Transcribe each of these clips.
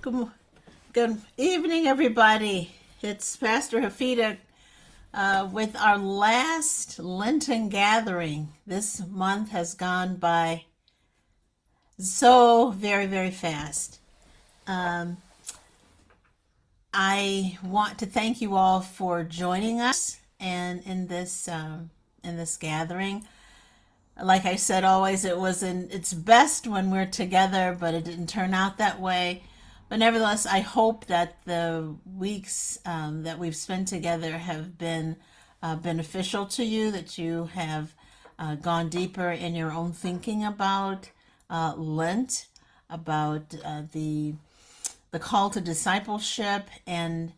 Good, good evening, everybody. It's Pastor Hafida with our last Lenten gathering. This month has gone by so very, very fast. Um, I want to thank you all for joining us and in this gathering. Like I said, always it's best when we're together, but it didn't turn out that way. But nevertheless, I hope that the weeks that we've spent together have been beneficial to you, that you have gone deeper in your own thinking about Lent, about the call to discipleship, and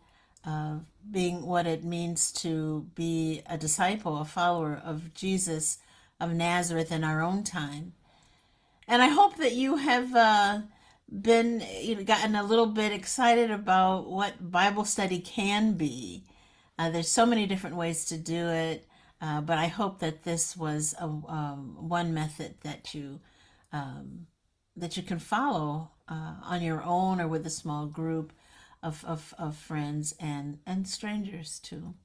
being what it means to be a disciple, a follower of Jesus of Nazareth in our own time. And I hope that you have gotten a little bit excited about what Bible study can be. There's so many different ways to do it, but I hope that this was one method that you can follow on your own or with a small group of friends and strangers too.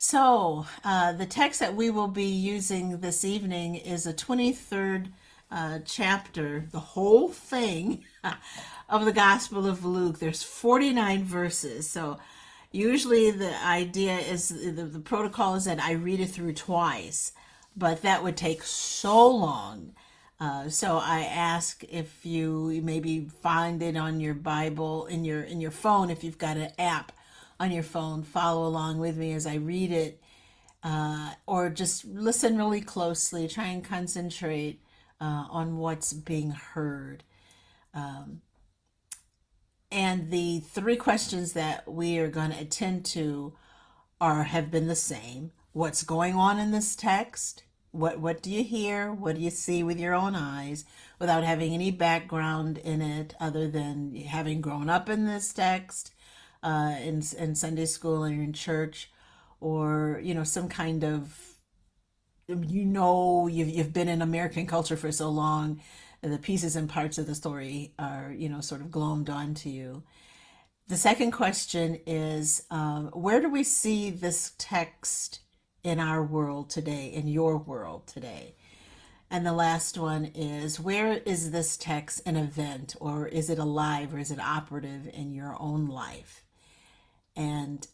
So, the text that we will be using this evening is a 23rd chapter, the whole thing of the Gospel of Luke. There's 49 verses. So, usually the idea is the protocol is that I read it through twice, but that would take so long. So I ask if you maybe find it on your Bible in your phone, if you've got an app on your phone, follow along with me as I read it, or just listen really closely, try and concentrate on what's being heard. And the three questions that we are going to attend to have been the same. What's going on in this text? What do you hear? What do you see with your own eyes without having any background in it other than having grown up in this text in Sunday school or in church, or some kind of you've been in American culture for so long, the pieces and parts of the story are sort of glommed onto you. The second question is, where do we see this text in our world today, in your world today? And the last one is, where is this text an event, or is it alive, or is it operative in your own life? And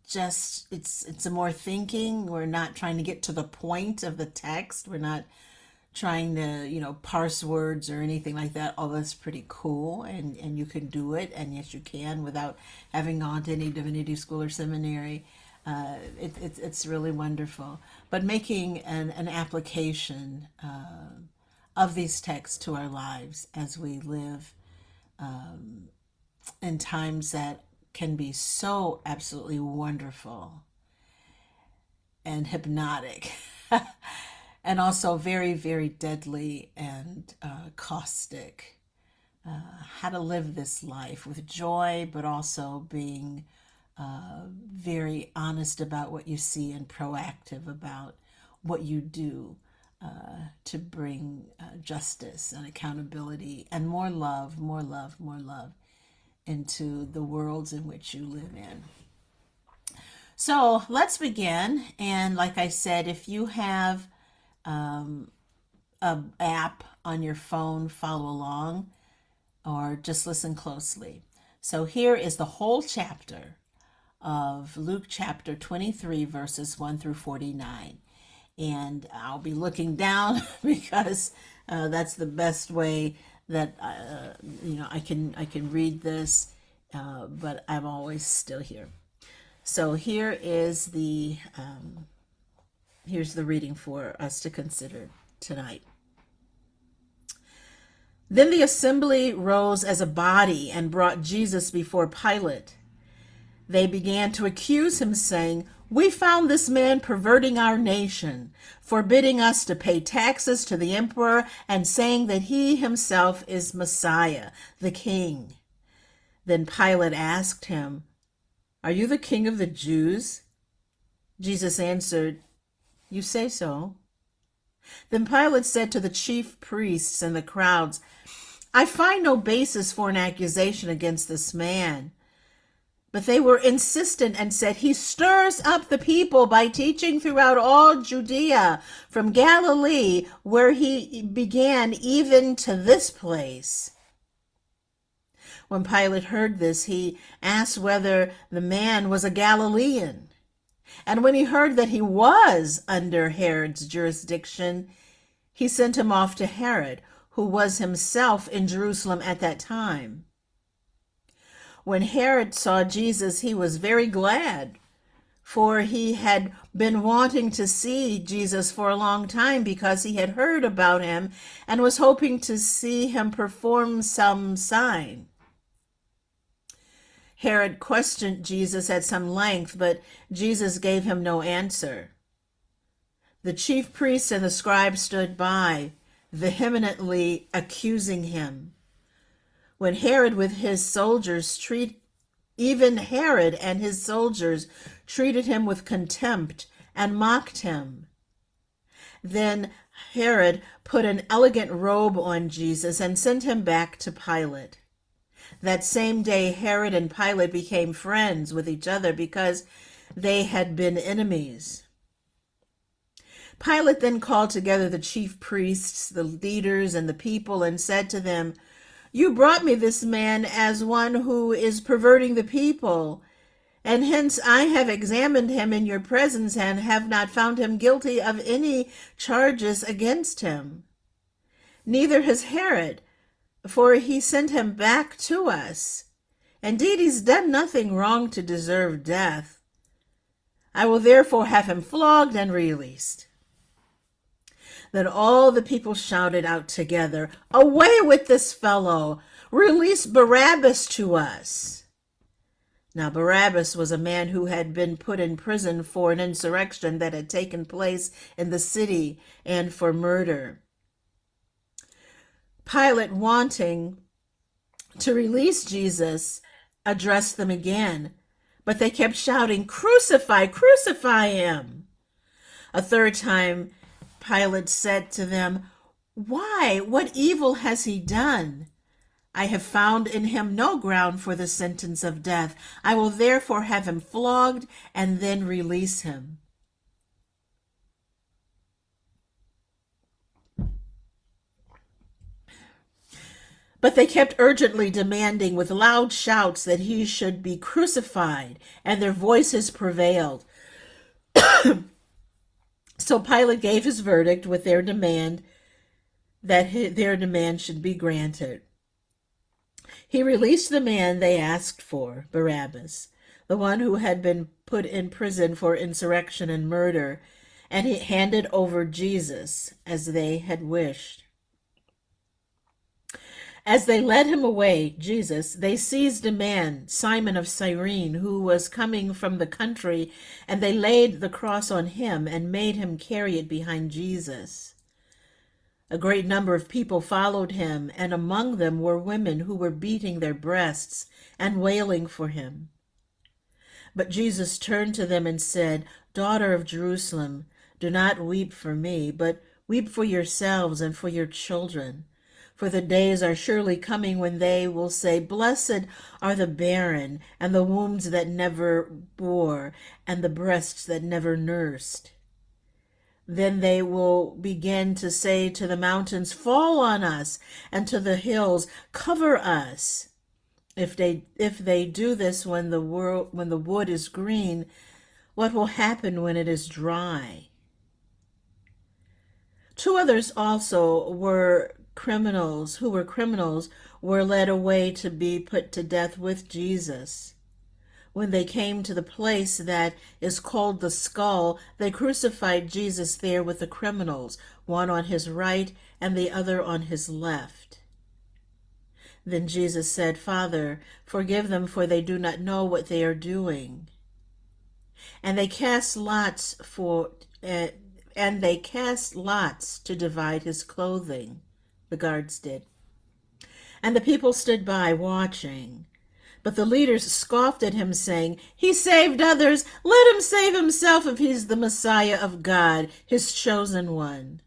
just it's a more thinking. We're not trying to get to the point of the text. We're not trying to parse words or anything like that. All that's pretty cool, and you can do it, and yes, you can, without having gone to any divinity school or seminary. It's really wonderful. But making an application of these texts to our lives as we live in times that can be so absolutely wonderful and hypnotic. And also very, very deadly and caustic. How to live this life with joy, but also being very honest about what you see and proactive about what you do to bring justice and accountability and more love, more love, more love into the worlds in which you live in. So let's begin. And like I said, if you have a app on your phone, follow along, or just listen closely. So here is the whole chapter of Luke chapter 23, verses 1 through 49. And I'll be looking down because that's the best way that I can read this, but I'm always still here. So here's the reading for us to consider tonight. Then the assembly rose as a body and brought Jesus before Pilate. They began to accuse him, saying, "We found this man perverting our nation, forbidding us to pay taxes to the emperor, and saying that he himself is Messiah, the king." Then Pilate asked him, "Are you the king of the Jews?" Jesus answered, "You say so." Then Pilate said to the chief priests and the crowds, I find no basis for an accusation against this man. But they were insistent and said, he stirs up the people by teaching throughout all Judea, from Galilee, where he began, even to this place. When Pilate heard this, he asked whether the man was a Galilean. And when he heard that he was under Herod's jurisdiction, he sent him off to Herod, who was himself in Jerusalem at that time. When Herod saw Jesus, he was very glad, for he had been wanting to see Jesus for a long time because he had heard about him and was hoping to see him perform some sign. Herod questioned Jesus at some length, but Jesus gave him no answer. The chief priests and the scribes stood by, vehemently accusing him. When Herod with his soldiers even Herod and his soldiers treated him with contempt and mocked him. Then Herod put an elegant robe on Jesus and sent him back to Pilate. That same day, Herod and Pilate became friends with each other because they had been enemies. Pilate then called together the chief priests, the leaders, and the people and said to them, you brought me this man as one who is perverting the people, and hence I have examined him in your presence and have not found him guilty of any charges against him. Neither has Herod, for he sent him back to us. Indeed, he's done nothing wrong to deserve death. I will therefore have him flogged and released. Then all the people shouted out together, away with this fellow! Release Barabbas to us! Now Barabbas was a man who had been put in prison for an insurrection that had taken place in the city and for murder. Pilate, wanting to release Jesus, addressed them again, but they kept shouting, crucify, crucify him! A third time, Pilate said to them, why? What evil has he done? I have found in him no ground for the sentence of death. I will therefore have him flogged and then release him. But they kept urgently demanding with loud shouts that he should be crucified, and their voices prevailed. So Pilate gave his verdict with their demand that their demand should be granted. He released the man they asked for, Barabbas, the one who had been put in prison for insurrection and murder, and he handed over Jesus as they had wished. As they led him away, Jesus, they seized a man, Simon of Cyrene, who was coming from the country, and they laid the cross on him and made him carry it behind Jesus. A great number of people followed him, and among them were women who were beating their breasts and wailing for him. But Jesus turned to them and said, Daughter of Jerusalem, do not weep for me, but weep for yourselves and for your children. For the days are surely coming when they will say, Blessed are the barren, and the wombs that never bore, and the breasts that never nursed. Then they will begin to say to the mountains, Fall on us, and to the hills, Cover us. If they do this when the wood is green, what will happen when it is dry? Two others also were criminals were led away to be put to death with Jesus. When they came to the place that is called the Skull, they crucified Jesus there with the criminals, one on his right and the other on his left. Then Jesus said, Father, forgive them, for they do not know what they are doing. And they cast lots to divide his clothing. The guards did. And the people stood by watching. But the leaders scoffed at him, saying, He saved others. Let him save himself if he's the Messiah of God, his chosen one.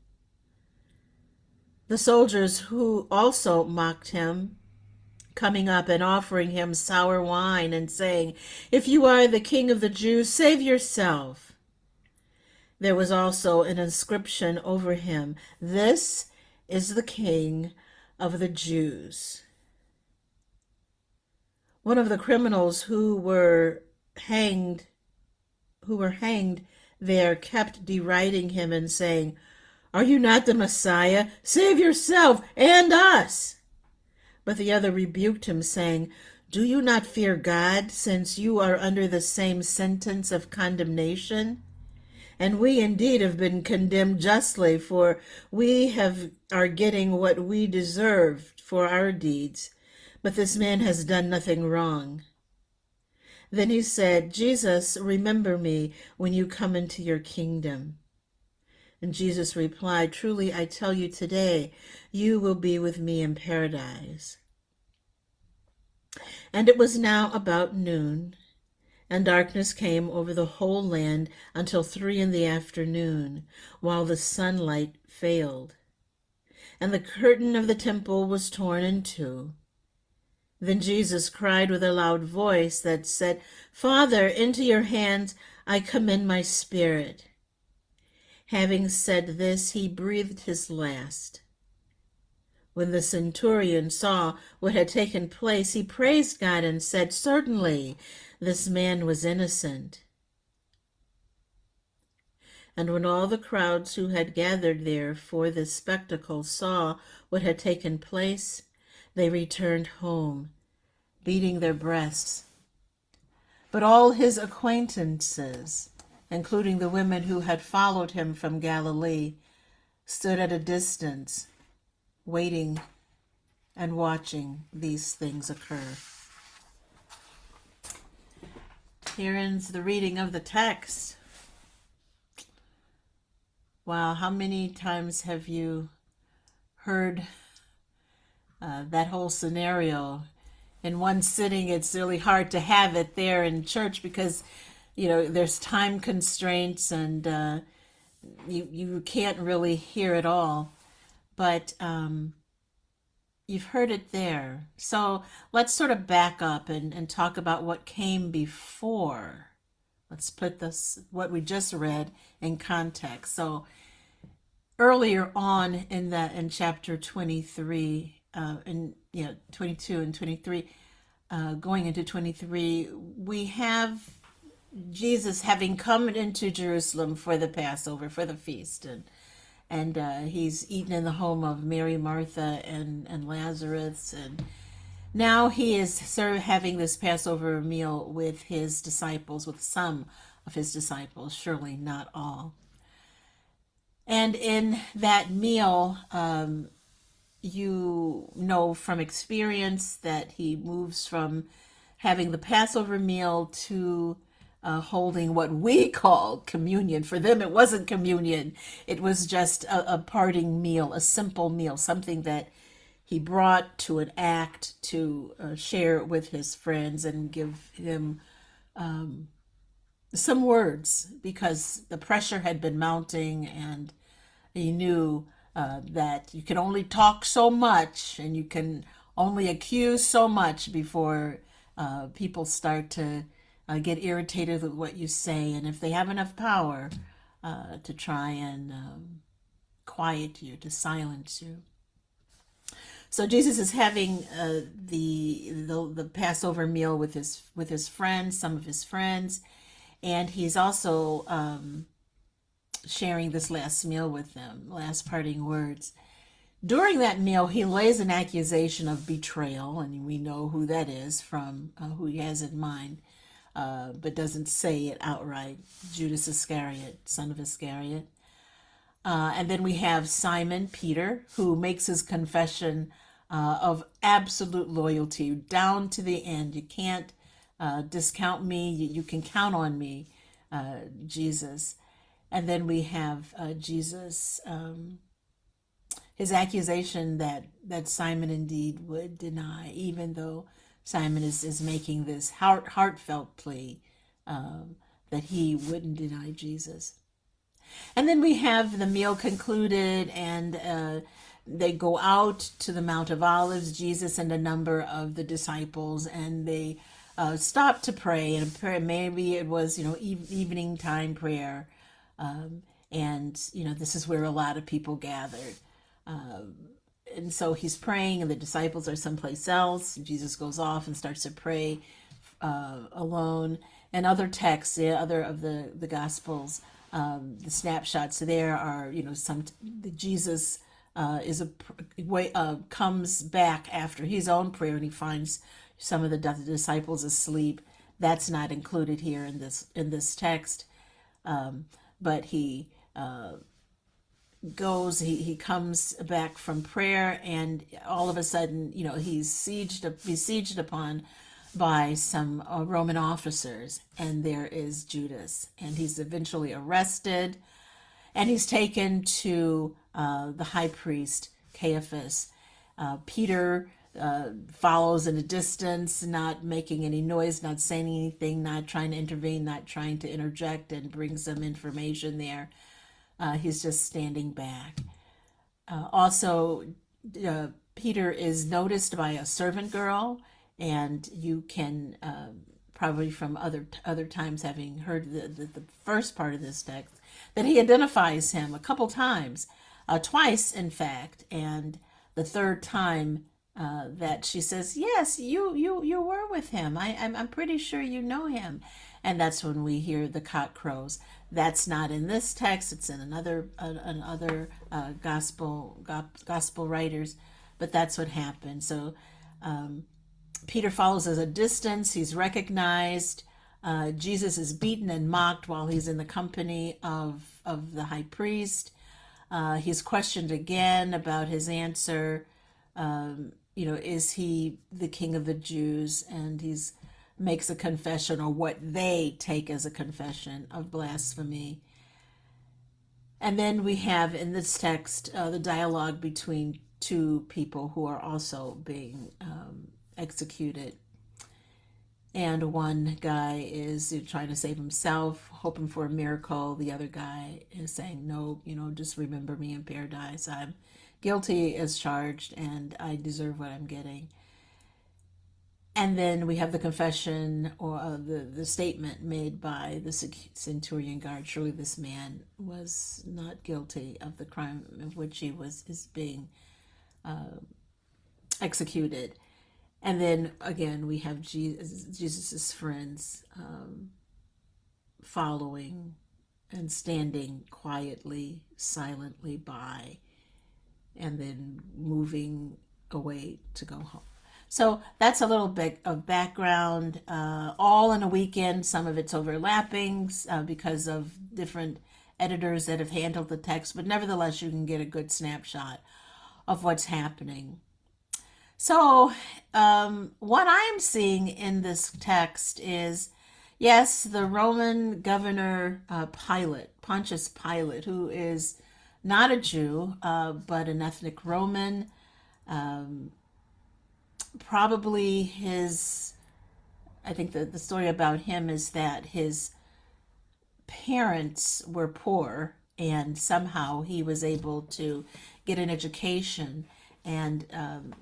The soldiers who also mocked him, coming up and offering him sour wine and saying, "If you are the king of the Jews, save yourself." There was also an inscription over him, "This is the King of the Jews." One of the criminals hanged who were hanged there kept deriding him and saying, "Are you not the Messiah? Save yourself and us." But the other rebuked him, saying, "Do you not fear God, since you are under the same sentence of condemnation? And we indeed have been condemned justly, for are getting what we deserved for our deeds. But this man has done nothing wrong." Then he said, "Jesus, remember me when you come into your kingdom." And Jesus replied, "Truly I tell you, today you will be with me in paradise." And it was now about noon, and darkness came over the whole land until 3 in the afternoon, while the sunlight failed. And the curtain of the temple was torn in two. Then Jesus cried with a loud voice that said, "Father, into your hands I commend my spirit." Having said this, he breathed his last. When the centurion saw what had taken place, he praised God and said, "Certainly this man was innocent." And when all the crowds who had gathered there for this spectacle saw what had taken place, they returned home, beating their breasts. But all his acquaintances, including the women who had followed him from Galilee, stood at a distance, waiting and watching these things occur. Here ends the reading of the text. Wow, how many times have you heard that whole scenario? In one sitting, it's really hard to have it there in church because, there's time constraints and you can't really hear it all. But you've heard it there. So let's sort of back up and talk about what came before. Let's put what we just read in context. So earlier on in chapter 23, 22 and 23, going into 23, we have Jesus having come into Jerusalem for the Passover, for the feast, and he's eaten in the home of Mary, Martha, and Lazarus, and now he is having this Passover meal with his disciples, with some of his disciples, surely not all. And in that meal, you know from experience that he moves from having the Passover meal to holding what we call communion. For them, it wasn't communion. It was just a parting meal, a simple meal, something that he brought to an act to share with his friends and give him some words, because the pressure had been mounting and he knew that you can only talk so much and you can only accuse so much before people start to get irritated with what you say, and if they have enough power to try and quiet you, to silence you. So Jesus is having the Passover meal with his friends, some of his friends, and he's also sharing this last meal with them, last parting words. During that meal, he lays an accusation of betrayal, and we know who that is from who he has in mind, but doesn't say it outright. Judas Iscariot, son of Iscariot. And then we have Simon Peter, who makes his confession of absolute loyalty down to the end. You can't discount me. You can count on me, Jesus. And then we have Jesus, his accusation that Simon indeed would deny, even though Simon is making this heartfelt plea that he wouldn't deny Jesus. And then we have the meal concluded, and they go out to the Mount of Olives, Jesus and a number of the disciples, and they stop to pray. And pray, maybe it was, evening time prayer. And, this is where a lot of people gathered. And so he's praying, and the disciples are someplace else. Jesus goes off and starts to pray alone. And other texts, other of the Gospels, the snapshots there are, Jesus comes back after his own prayer, and he finds some of the disciples asleep. That's not included here in this text, but he he comes back from prayer, and all of a sudden, he's besieged upon by some Roman officers, and there is Judas, and he's eventually arrested, and he's taken to the high priest Caiaphas. Peter follows in a distance, not making any noise, not saying anything, not trying to intervene, not trying to interject and bring some information there. He's just standing back. Also, Peter is noticed by a servant girl, and you can probably from other times, having heard the first part of this text, that he identifies him a couple times, twice in fact, and the third time that she says, "Yes, you were with him. I'm pretty sure you know him," and that's when we hear the cock crows. That's not in this text. It's in another gospel writers, but that's what happened. So Peter follows at a distance. He's recognized. Jesus is beaten and mocked while he's in the company of the high priest. He's questioned again about his answer. Is he the king of the Jews? And he's makes a confession, or what they take as a confession of blasphemy. And then we have in this text the dialogue between two people who are also being executed. And one guy is trying to save himself, hoping for a miracle. The other guy is saying, "No, just remember me in paradise. I'm guilty as charged, and I deserve what I'm getting." And then we have the confession, or the statement made by the centurion guard. Surely this man was not guilty of the crime of which is being executed. And then again, we have Jesus's friends following and standing quietly, silently by, and then moving away to go home. So that's a little bit of background, all in a weekend. Some of it's overlapping because of different editors that have handled the text, but nevertheless, you can get a good snapshot of what's happening. So what I'm seeing in this text is, yes, the Roman governor Pontius Pilate, who is not a Jew, but an ethnic Roman. Probably I think the story about him is that his parents were poor, and somehow he was able to get an education, and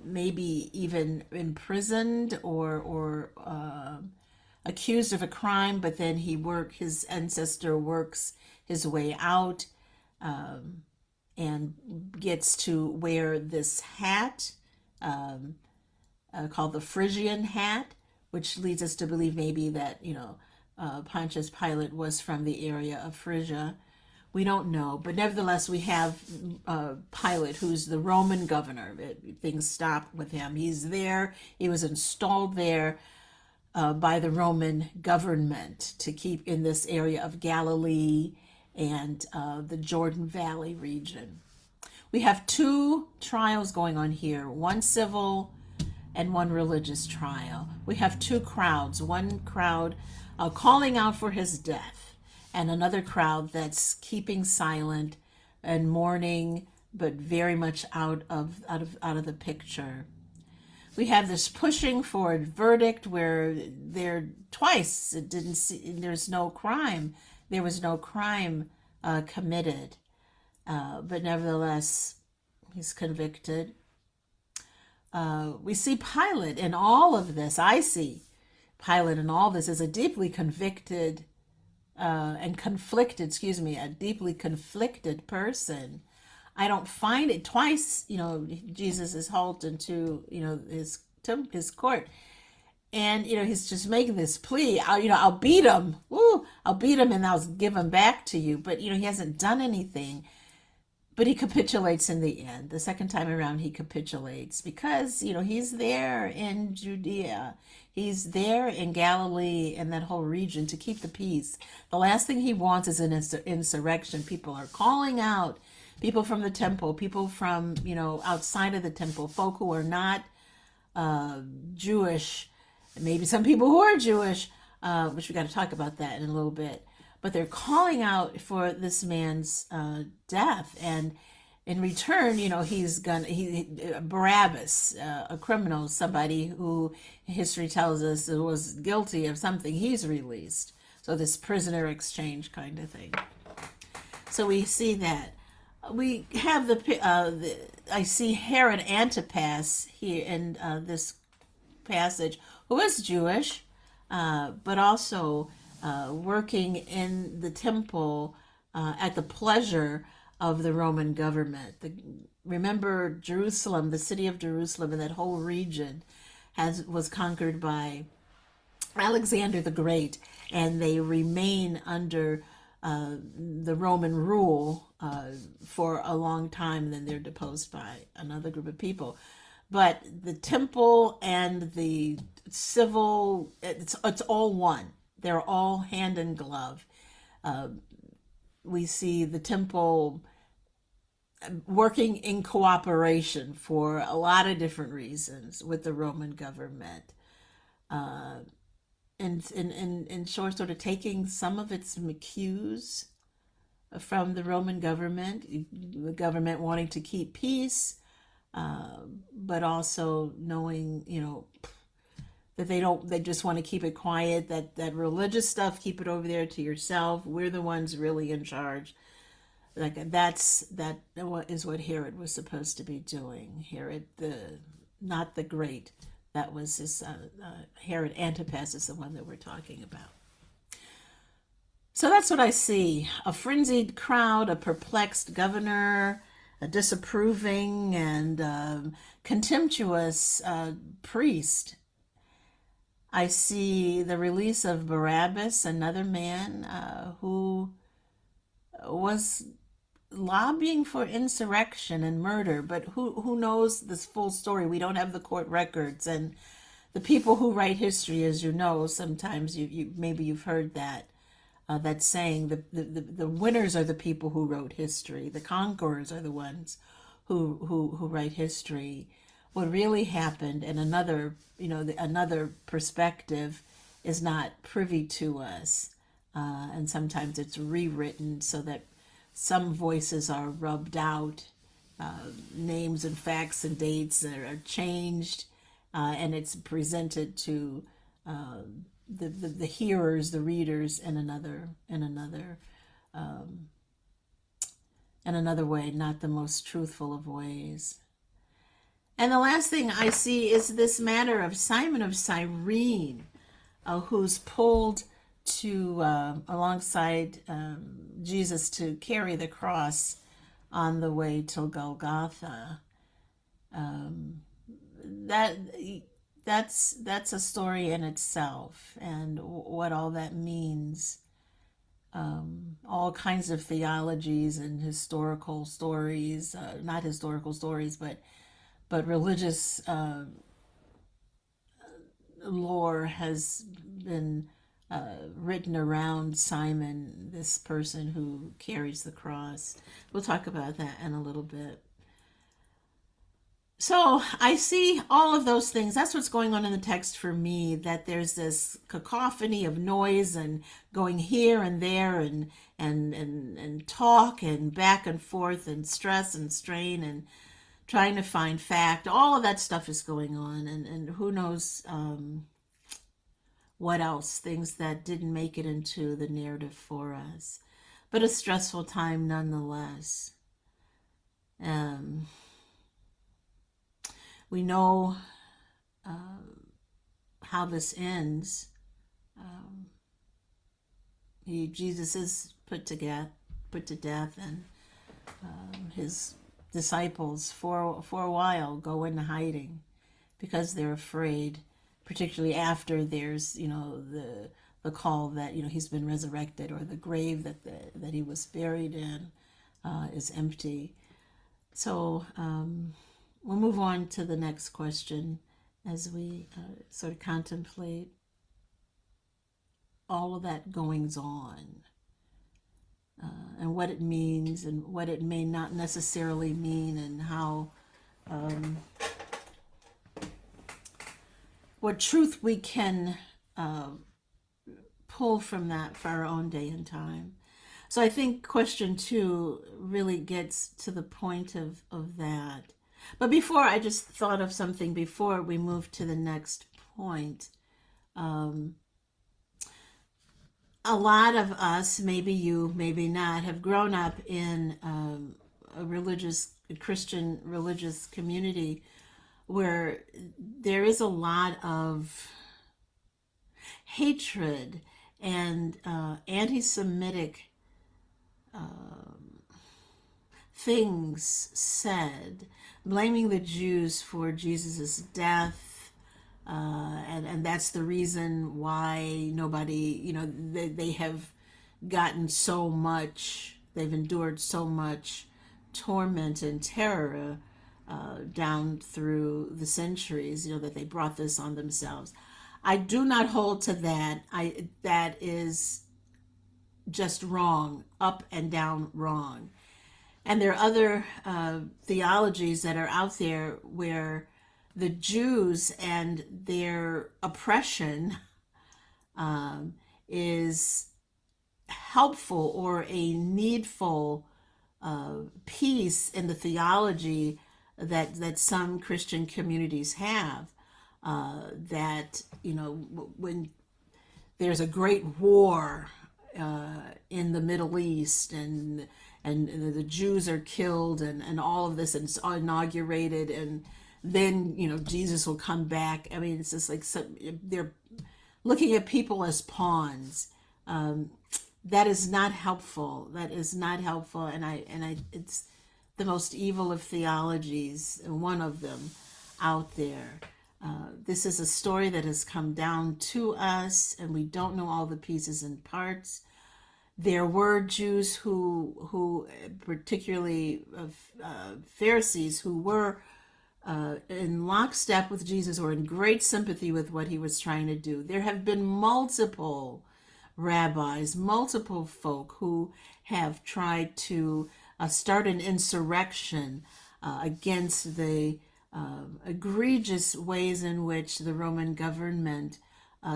maybe even imprisoned or accused of a crime, but then his ancestor works his way out and gets to wear this hat called the Phrygian hat, which leads us to believe maybe that, Pontius Pilate was from the area of Phrygia. We don't know, but nevertheless, we have Pilate, who's the Roman governor. Things stop with him. He's there. He was installed there by the Roman government to keep in this area of Galilee and the Jordan Valley region. We have two trials going on here, one civil and one religious trial. We have two crowds, one crowd calling out for his death, and another crowd that's keeping silent and mourning, but very much out of the picture. We have this pushing for a verdict where there's no crime. There was no crime committed, but nevertheless, He's convicted. We see Pilate in all of this. I see Pilate in all this as a deeply convicted and conflicted, excuse me, a deeply conflicted person. I don't find it twice, Jesus is hauled into, his court. And, he's just making this plea. I'll beat him. Woo, I'll beat him and I'll give him back to you. But, he hasn't done anything. But he capitulates in the end. The second time around, he capitulates because, he's there in Judea. He's there in Galilee and that whole region to keep the peace. The last thing he wants is an insurrection. People are calling out, people from the temple, people from, outside of the temple, folk who are not Jewish, maybe some people who are Jewish, which we got to talk about that in a little bit. But they're calling out for this man's death, and in return, he's Barabbas, a criminal, somebody who history tells us was guilty of something. He's released. So this prisoner exchange kind of thing. So we see that. We have I see Herod Antipas here in this passage, who is Jewish, but also working in the temple at the pleasure of the Roman government. Remember Jerusalem, the city of Jerusalem, and that whole region was conquered by Alexander the Great, and they remain under the Roman rule for a long time, and then they're deposed by another group of people. But the temple and the civil, it's all one. They're all hand in glove. We see the temple working in cooperation for a lot of different reasons with the Roman government. And in short, sort of taking some of its cues from the Roman government, the government wanting to keep peace, but also knowing, that they just want to keep it quiet, that religious stuff, keep it over there to yourself. We're the ones really in charge. Like that is what Herod was supposed to be doing. Herod, not the great, that was his, Herod Antipas is the one that we're talking about. So that's what I see. A frenzied crowd, a perplexed governor, a disapproving and contemptuous priest. I see the release of Barabbas, another man who was lobbying for insurrection and murder, but who knows this full story? We don't have the court records, and the people who write history, as you know, sometimes maybe you've heard that saying, the winners are the people who wrote history. The conquerors are the ones who write history. What really happened, and another perspective is not privy to us, and sometimes it's rewritten so that some voices are rubbed out, names and facts and dates are changed, and it's presented to the hearers, the readers, in another way, not the most truthful of ways. And the last thing I see is this matter of Simon of Cyrene, who's pulled to alongside Jesus to carry the cross on the way to Golgotha. That's a story in itself, and what all that means. All kinds of theologies and historical stories, not historical stories, but religious lore has been written around Simon, this person who carries the cross. We'll talk about that in a little bit. So I see all of those things. That's what's going on in the text for me, that there's this cacophony of noise and going here and there and talk and back and forth and stress and strain and trying to find fact. All of that stuff is going on, and who knows what else, things that didn't make it into the narrative for us. But a stressful time nonetheless. We know how this ends. Jesus is put to death, and his disciples for a while go into hiding because they're afraid, particularly after there's the call that he's been resurrected, or the grave that he was buried in is empty. So we'll move on to the next question as we sort of contemplate all of that goings on, and what it means and what it may not necessarily mean, and how what truth we can pull from that for our own day and time. So I think question 2 really gets to the point of that. But before, I just thought of something before we move to the next point. A lot of us, maybe you, maybe not, have grown up in a Christian religious community where there is a lot of hatred and anti-Semitic things said, blaming the Jews for Jesus' death, and that's the reason why nobody, they have gotten so much, they've endured so much torment and terror down through the centuries, that they brought this on themselves. I do not hold to that. That is just wrong, up and down wrong. And there are other theologies that are out there where the Jews and their oppression is helpful or a needful piece in the theology that some Christian communities have. That when there's a great war in the Middle East, and the Jews are killed, and all of this, and it's inaugurated, and then Jesus will come back. I mean, it's just like they're looking at people as pawns. That is not helpful. That is not helpful, and I it's the most evil of theologies, one of them out there. This is a story that has come down to us, and we don't know all the pieces and parts. There were Jews who particularly Pharisees, who were in lockstep with Jesus, or in great sympathy with what he was trying to do. There have been multiple rabbis, multiple folk who have tried to start an insurrection against the egregious ways in which the Roman government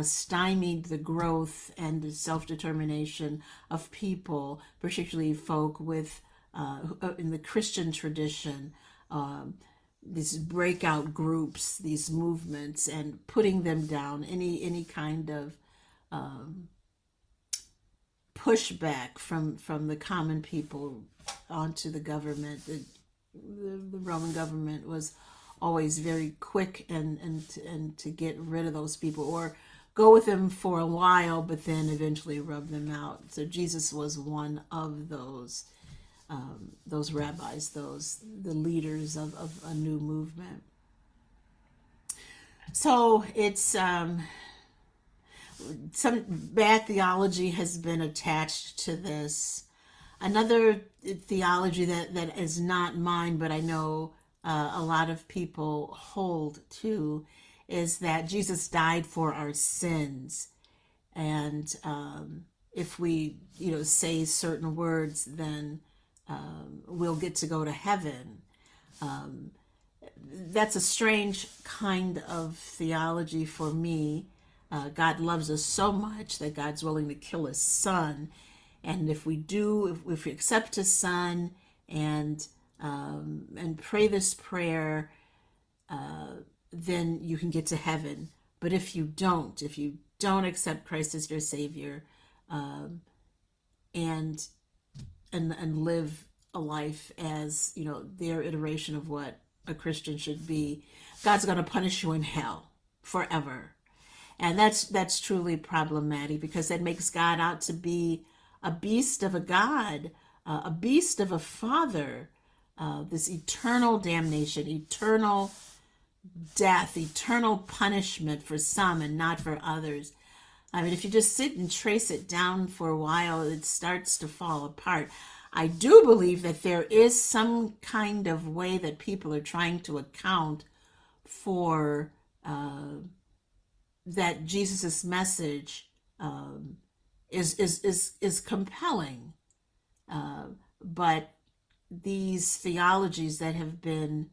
stymied the growth and the self-determination of people, particularly folk with in the Christian tradition, these breakout groups, these movements, and putting them down. Any kind of pushback from the common people onto the government. The Roman government was always very quick and to get rid of those people, or go with them for a while, but then eventually rub them out. So Jesus was one of those rabbis, the leaders of a new movement. So it's some bad theology has been attached to this. Another theology that is not mine, but I know a lot of people hold to, is that Jesus died for our sins, and if we say certain words, then we'll get to go to heaven. That's a strange kind of theology for me. God loves us so much that God's willing to kill his son, and if we accept his son and pray this prayer, then you can get to heaven. But if you don't accept Christ as your Savior, and live a life as their iteration of what a Christian should be, God's going to punish you in hell forever. And that's truly problematic, because that makes God out to be a beast of a God, a beast of a father, this eternal damnation, eternal death, eternal punishment for some and not for others. I mean, if you just sit and trace it down for a while, it starts to fall apart. I do believe that there is some kind of way that people are trying to account for that Jesus's message is compelling, but these theologies that have been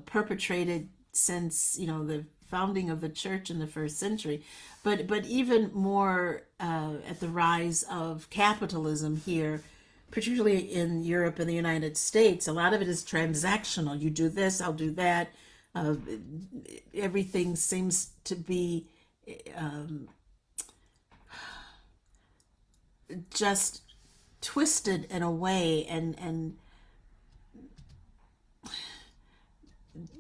perpetrated since the founding of the church in the first century, but even more at the rise of capitalism here, particularly in Europe and the United States. A lot of it is transactional. You do this, I'll do that. Everything seems to be just twisted in a way, and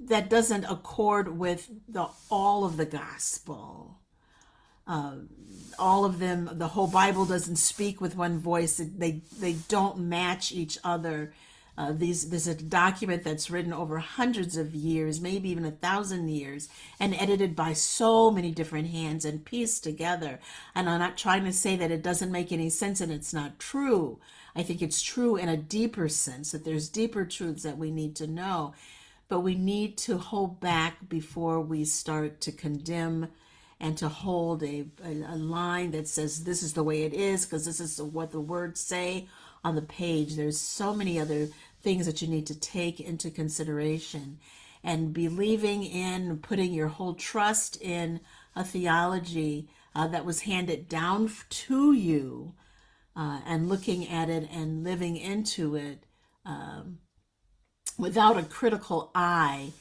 that doesn't accord with all of the gospel. All of them, the whole Bible doesn't speak with one voice. They don't match each other. There's a document that's written over hundreds of years, maybe even 1,000 years, and edited by so many different hands and pieced together. And I'm not trying to say that it doesn't make any sense and it's not true. I think it's true in a deeper sense, that there's deeper truths that we need to know. But we need to hold back before we start to condemn and to hold a line that says this is the way it is because this is what the words say on the page. There's so many other things that you need to take into consideration. And believing in, putting your whole trust in a theology that was handed down to you, and looking at it and living into it without a critical eye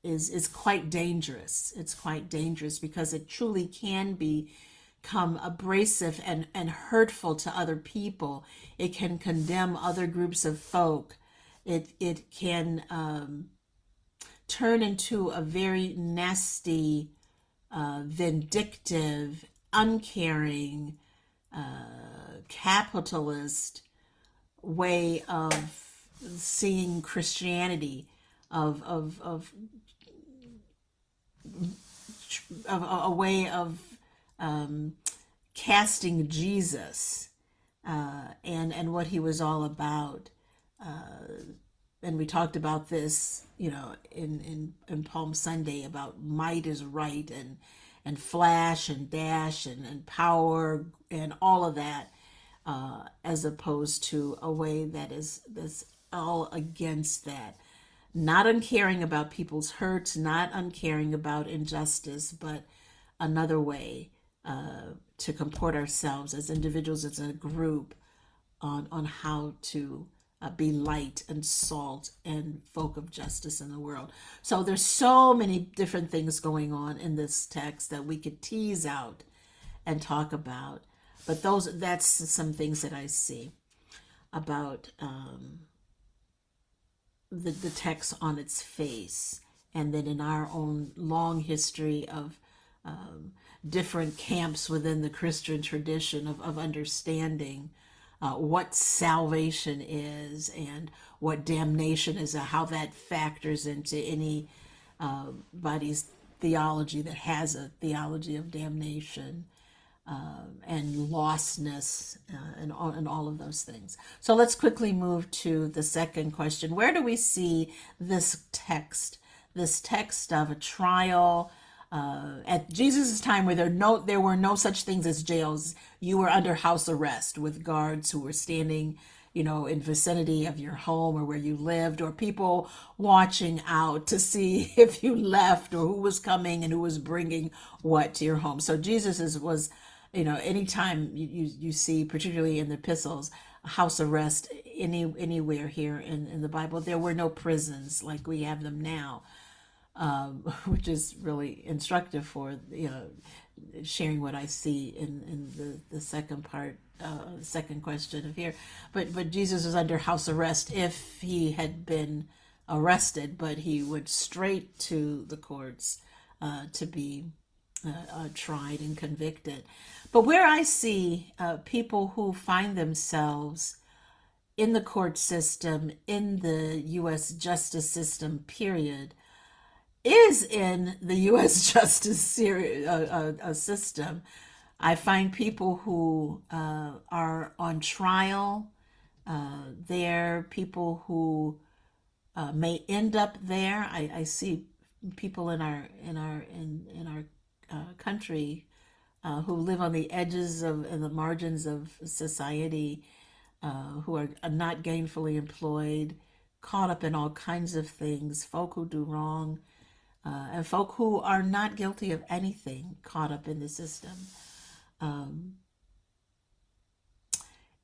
is quite dangerous. It's quite dangerous because it truly can become abrasive and hurtful to other people. It can condemn other groups of folk. It can turn into a very nasty, vindictive, uncaring, capitalist way of seeing Christianity, of a way of casting Jesus and what he was all about. And we talked about this, in Palm Sunday, about might is right, and flash and dash and power and all of that, as opposed to a way that's all against that. Not uncaring about people's hurts, not uncaring about injustice, but another way to comport ourselves as individuals, as a group, on how to be light and salt and folk of justice in the world. So there's so many different things going on in this text that we could tease out and talk about. But that's some things that I see about the text on its face, and then in our own long history of different camps within the Christian tradition of understanding what salvation is and what damnation is, and how that factors into anybody's theology that has a theology of damnation and lostness, and all of those things. So let's quickly move to the second question. Where do we see this text of a trial at Jesus' time, where there were no such things as jails? You were under house arrest with guards who were standing, in vicinity of your home or where you lived, or people watching out to see if you left or who was coming and who was bringing what to your home. So Jesus was, anytime you see, particularly in the epistles, house arrest anywhere here in the Bible, there were no prisons like we have them now, which is really instructive for sharing what I see in the second part, second question of here. But Jesus was under house arrest if he had been arrested, but he went straight to the courts to be tried and convicted. But where I see people who find themselves in the court system, in the U.S. justice system, period, is in the U.S. justice system. I find people who are on trial there, people who may end up there. I see people in our country who live on the edges of and the margins of society, who are not gainfully employed, caught up in all kinds of things, folk who do wrong, and folk who are not guilty of anything, caught up in the system.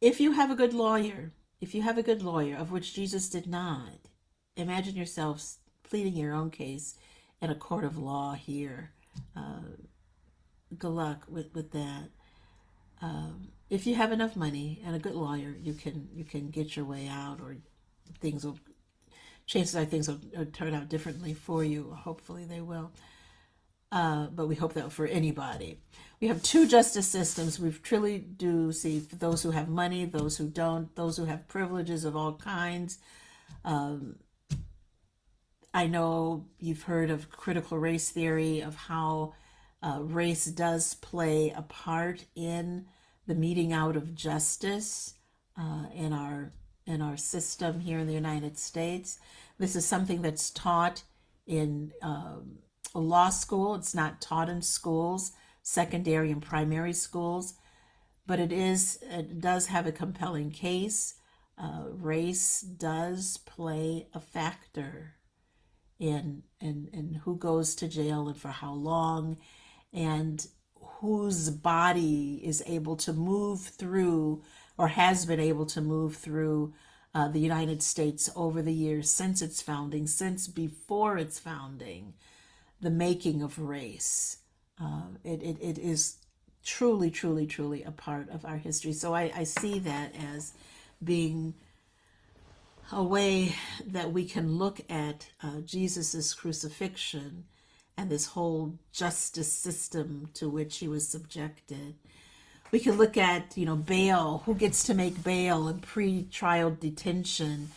If you have a good lawyer, of which Jesus did not, imagine yourselves pleading your own case in a court of law here. Good luck with that. If you have enough money and a good lawyer, you can get your way out, or chances are things will turn out differently for you. Hopefully they will. But we hope that for anybody. We have two justice systems. We truly do see those who have money, those who don't, those who have privileges of all kinds. I know you've heard of critical race theory, of how race does play a part in the meting out of justice in our system here in the United States. This is something that's taught in law school. It's not taught in schools, secondary and primary schools, but it does have a compelling case. Race does play a factor in who goes to jail and for how long, and whose body is able to move through, or has been able to move through, the United States over the years since its founding, since before its founding, the making of race. It is truly, truly, truly a part of our history. So I see that as being a way that we can look at Jesus's crucifixion and this whole justice system to which he was subjected. We can look at, bail, who gets to make bail and pre-trial detention,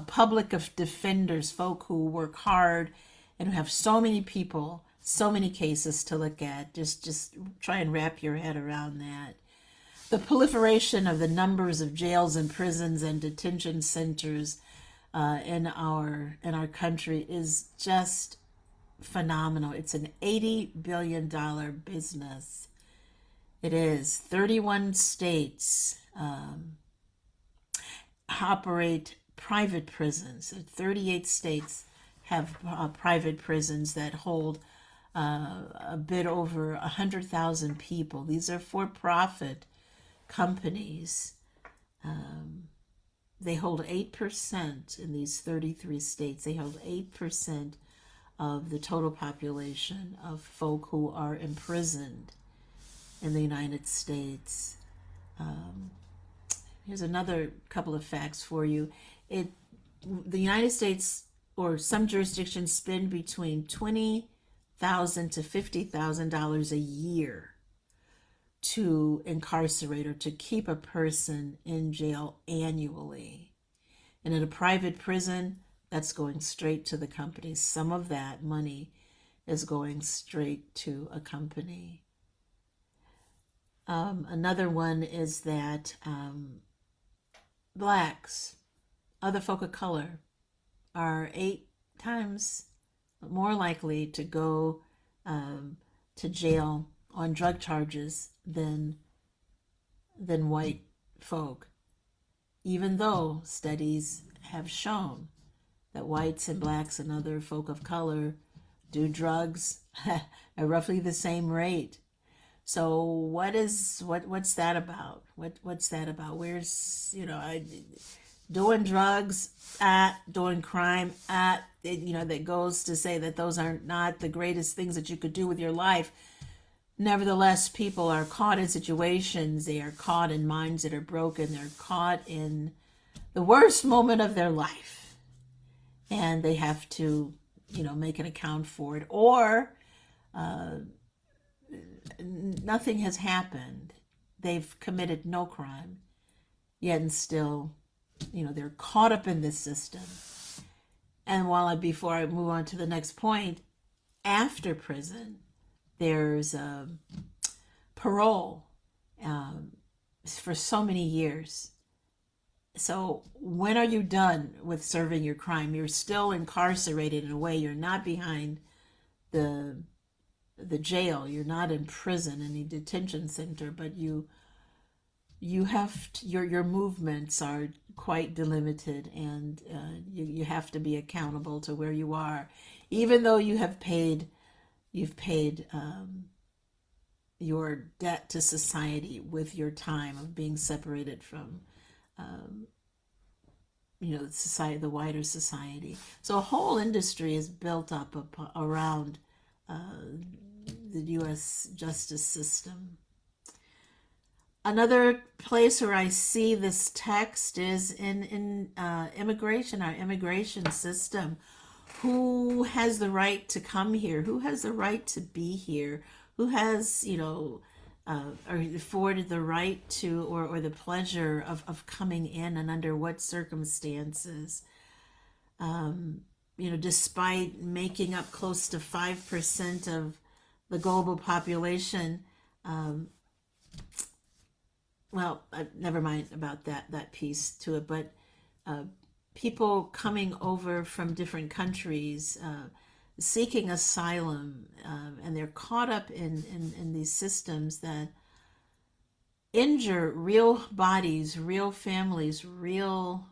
public defenders, folk who work hard and who have so many people, so many cases to look at. Just try and wrap your head around that. The proliferation of the numbers of jails and prisons and detention centers in our country is just phenomenal. It's an $80 billion business. It is. 31 states operate private prisons. 38 states have private prisons that hold a bit over 100,000 people. These are for-profit companies. They hold 8% in these 33 states. They hold 8% of the total population of folk who are imprisoned in the United States. Here's another couple of facts for you. The United States, or some jurisdictions, spend between $20,000 to $50,000 a year to incarcerate or to keep a person in jail annually. And in a private prison, that's going straight to the company. Some of that money is going straight to a company. Another one is that blacks, other folk of color, are 8 times more likely to go to jail on drug charges than white folk, even though studies have shown that whites and blacks and other folk of color do drugs at roughly the same rate. So what's that about? What's that about? Where's, doing drugs, doing crime, that goes to say that those are not the greatest things that you could do with your life. Nevertheless, people are caught in situations, they are caught in minds that are broken, they're caught in the worst moment of their life. and they have to, make an account for it, or nothing has happened. They've committed no crime, yet and still, they're caught up in this system. And before I move on to the next point, after prison, there's parole for so many years. So when are you done with serving your crime? You're still incarcerated in a way. You're not behind the jail. You're not in prison, in a detention center, but you have your movements are quite delimited, and you have to be accountable to where you are, even though you've paid your debt to society with your time of being separated from society, the wider society. So a whole industry is built up around the U.S. justice system. Another place where I see this text is in immigration, our immigration system. Who has the right to come here? Who has the right to be here? Who has, are afforded the right to or the pleasure of coming in, and under what circumstances? Despite making up close to 5% of the global population, never mind about that piece to it, but people coming over from different countries seeking asylum, and they're caught up in these systems that injure real bodies, real families, real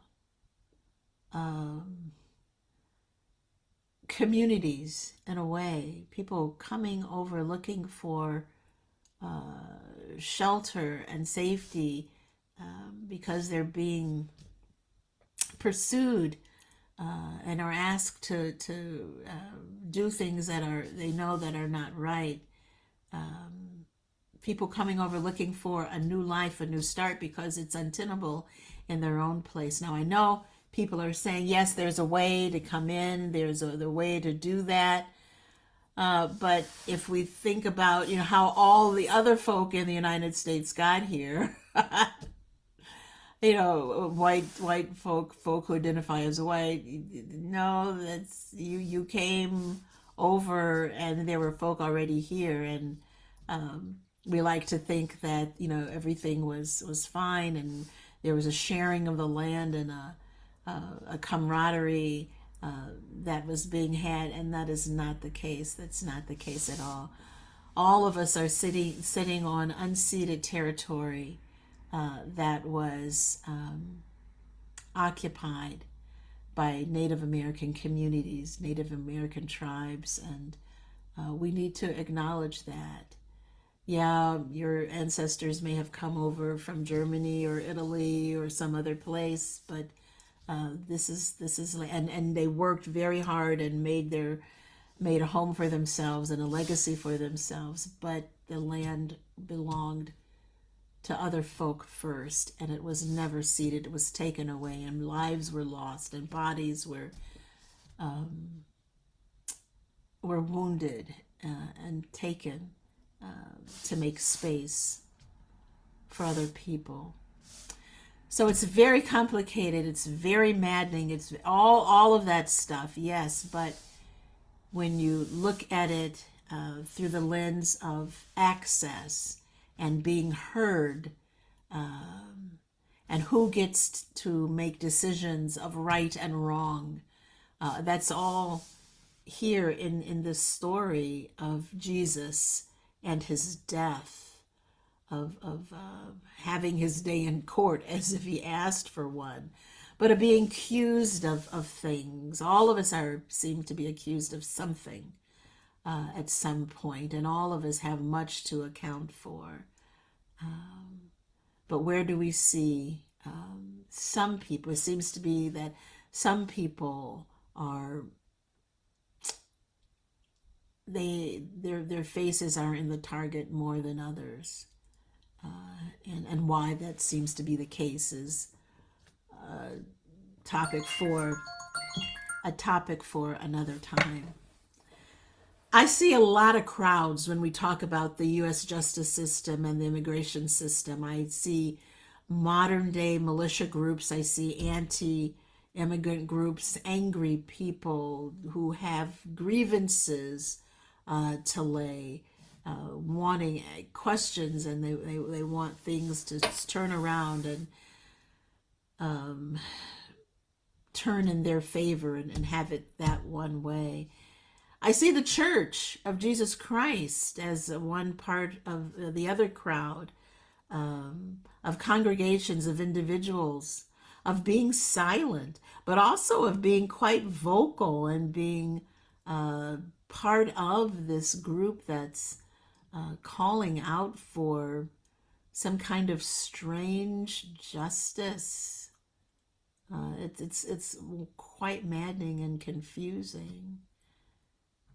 communities in a way. People coming over looking for shelter and safety because they're being pursued and are asked to do things that they know that are not right. People coming over looking for a new life, a new start, because it's untenable in their own place. Now I know people are saying, yes, there's a way to come in, there's the way to do that. But if we think about, how all the other folk in the United States got here, white folk who identify as white, no, that's you came over and there were folk already here, and we like to think that everything was fine, and there was a sharing of the land and a camaraderie that was being had, and that is not the case. That's not the case at all. All of us are sitting on unceded territory that was occupied by Native American communities, Native American tribes, and we need to acknowledge that. Yeah, your ancestors may have come over from Germany or Italy or some other place, but this is and they worked very hard and made a home for themselves and a legacy for themselves, but the land belonged to other folk first, and it was never ceded. It was taken away, and lives were lost, and bodies were wounded and taken to make space for other people. So it's very complicated. It's very maddening. It's all of that stuff, yes. But when you look at it through the lens of access and being heard, and who gets to make decisions of right and wrong, that's all here in this story of Jesus and his death. Of having his day in court as if he asked for one, but of being accused of things. All of us seem to be accused of something at some point, and all of us have much to account for. But where do we see some people? It seems to be that some people are their faces are in the target more than others. And why that seems to be the case is topic for a topic for another time. I see a lot of crowds when we talk about the U.S. justice system and the immigration system. I see modern day militia groups. I see anti immigrant groups, angry people who have grievances to lay, wanting questions, and they want things to turn around and turn in their favor and have it that one way. I see the Church of Jesus Christ as one part of the other crowd, of congregations, of individuals, of being silent, but also of being quite vocal and being part of this group that's calling out for some kind of strange justice. It's quite maddening and confusing.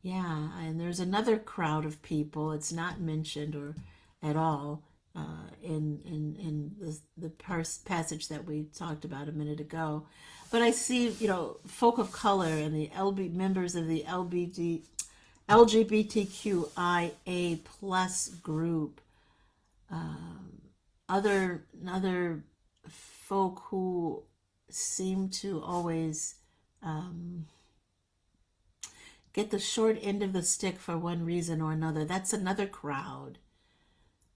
Yeah, and there's another crowd of people. It's not mentioned or at all in passage that we talked about a minute ago. But I see, folk of color and the members of the LGBTQIA plus group, other folk who seem to always get the short end of the stick for one reason or another. That's another crowd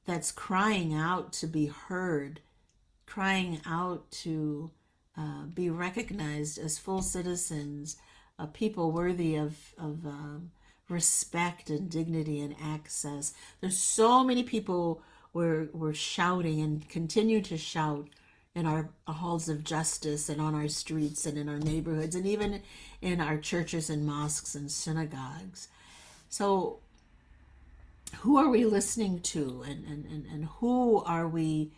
that's crying out to be heard, crying out to be recognized as full citizens, people worthy of respect and dignity and access. There's so many people were shouting and continue to shout in our halls of justice and on our streets and in our neighborhoods and even in our churches and mosques and synagogues. So who are we listening to, and who are we,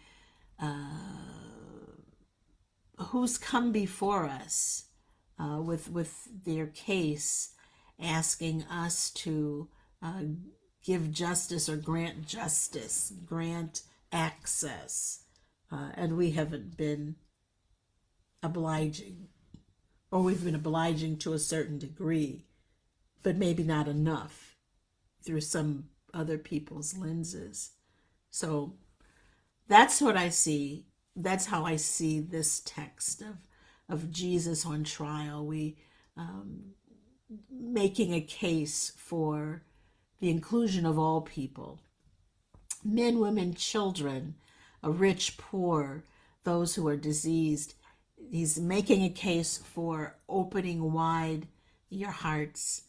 who's come before us with their case, asking us to give justice or grant justice, grant access, and we haven't been obliging, or we've been obliging to a certain degree, but maybe not enough through some other people's lenses. So that's what I see. That's how I see this text of Jesus on trial. We making a case for the inclusion of all people, men, women, children, rich, poor, those who are diseased. He's making a case for opening wide your hearts,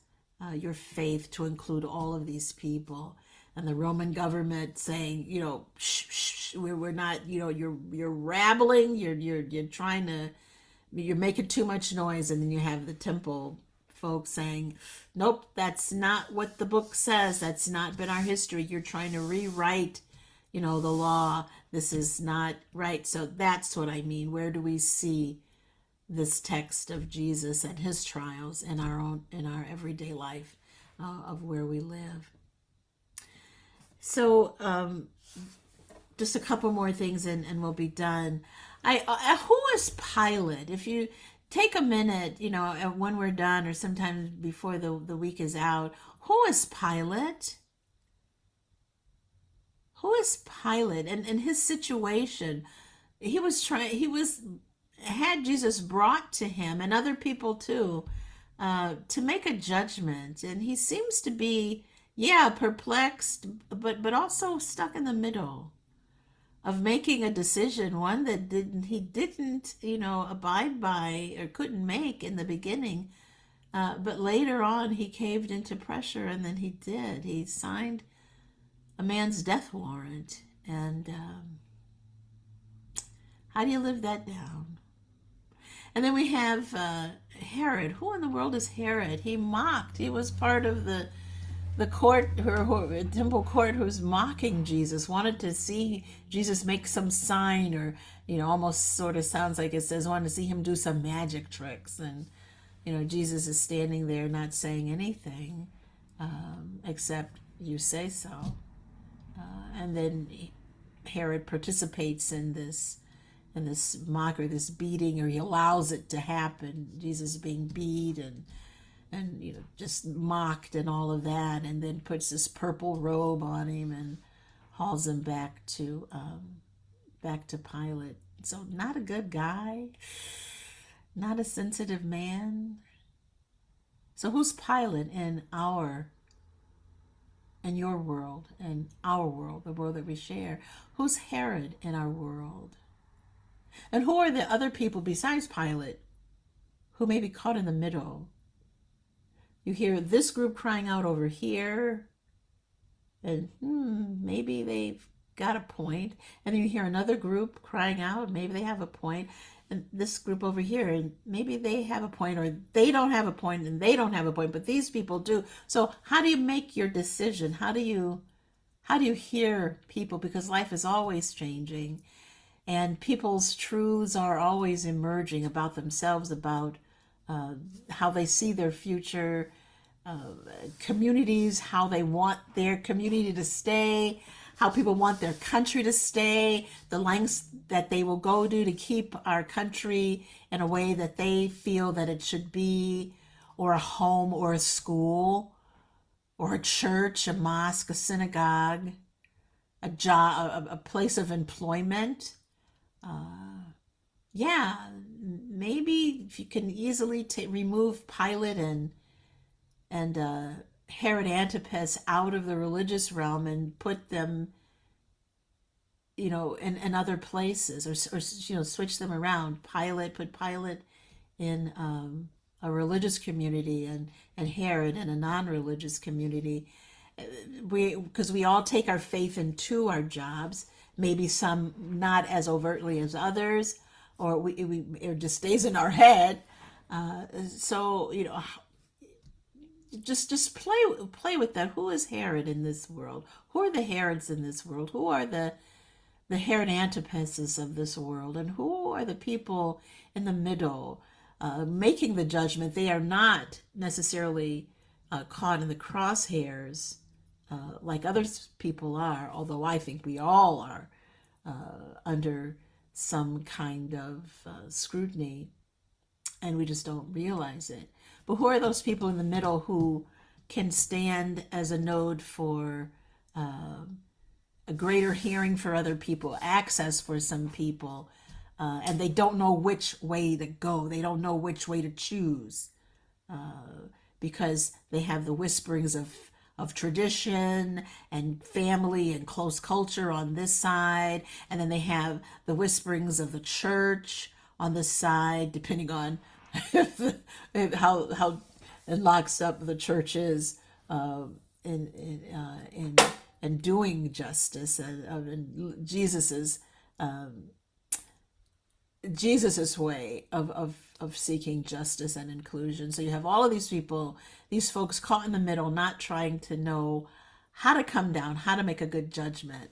your faith to include all of these people. And the Roman government saying, shh, shh, we're not, you're rabbling, you're trying to, you're making too much noise. And then you have the temple folks saying, nope, that's not what the book says. That's not been our history. You're trying to rewrite, the law. This is not right. So that's what I mean. Where do we see this text of Jesus and his trials in our everyday life of where we live? So just a couple more things and we'll be done. Who is Pilate? If you take a minute, when we're done or sometimes before the week is out, who is Pilate? Who is Pilate? And his situation, he had Jesus brought to him and other people too, to make a judgment. And he seems to be, perplexed, but also stuck in the middle of making a decision, one that he didn't, abide by or couldn't make in the beginning. But later on, he caved into pressure, and then he did. He signed a man's death warrant. And how do you live that down? And then we have Herod. Who in the world is Herod? He mocked. He was part of the court, or temple court, who's mocking Jesus, wanted to see Jesus make some sign, or almost sort of sounds like it says wanted to see him do some magic tricks. And Jesus is standing there not saying anything, except you say so. And then Herod participates in this and this mockery, this beating, or he allows it to happen. Jesus being beat and just mocked and all of that, and then puts this purple robe on him and hauls him back to Pilate. So not a good guy, not a sensitive man. So who's Pilate in your world, in our world, the world that we share? Who's Herod in our world? And who are the other people besides Pilate who may be caught in the middle? You hear this group crying out over here, and maybe they've got a point. And then you hear another group crying out, maybe they have a point. And this group over here, and maybe they have a point, or they don't have a point, and they don't have a point, but these people do. So how do you make your decision? How do you hear people? Because life is always changing, and people's truths are always emerging about themselves, about how they see their future, communities, how they want their community to stay, how people want their country to stay, the lengths that they will go to keep our country in a way that they feel that it should be, or a home, or a school, or a church, a mosque, a synagogue, a job, a place of employment. Yeah, maybe if you can easily remove Pilate and Herod Antipas out of the religious realm and put them, in other places, or switch them around. Put Pilate in a religious community, and Herod in a non-religious community. Because we all take our faith into our jobs, maybe some not as overtly as others, or it just stays in our head. So just play with that. Who is Herod in this world? Who are the Herods in this world? Who are the Herod Antipases of this world? And who are the people in the middle, making the judgment? They are not necessarily caught in the crosshairs like other people are, although I think we all are under some kind of scrutiny, and we just don't realize it. But who are those people in the middle who can stand as a node for a greater hearing for other people, access for some people, and they don't know which way to go. They don't know which way to choose because they have the whisperings of tradition and family and close culture on this side, and then they have the whisperings of the church on this side, depending on how locked up the church is in doing justice, and Jesus's way of seeking justice and inclusion. So you have all of these people, these folks caught in the middle, not trying to know how to come down, how to make a good judgment.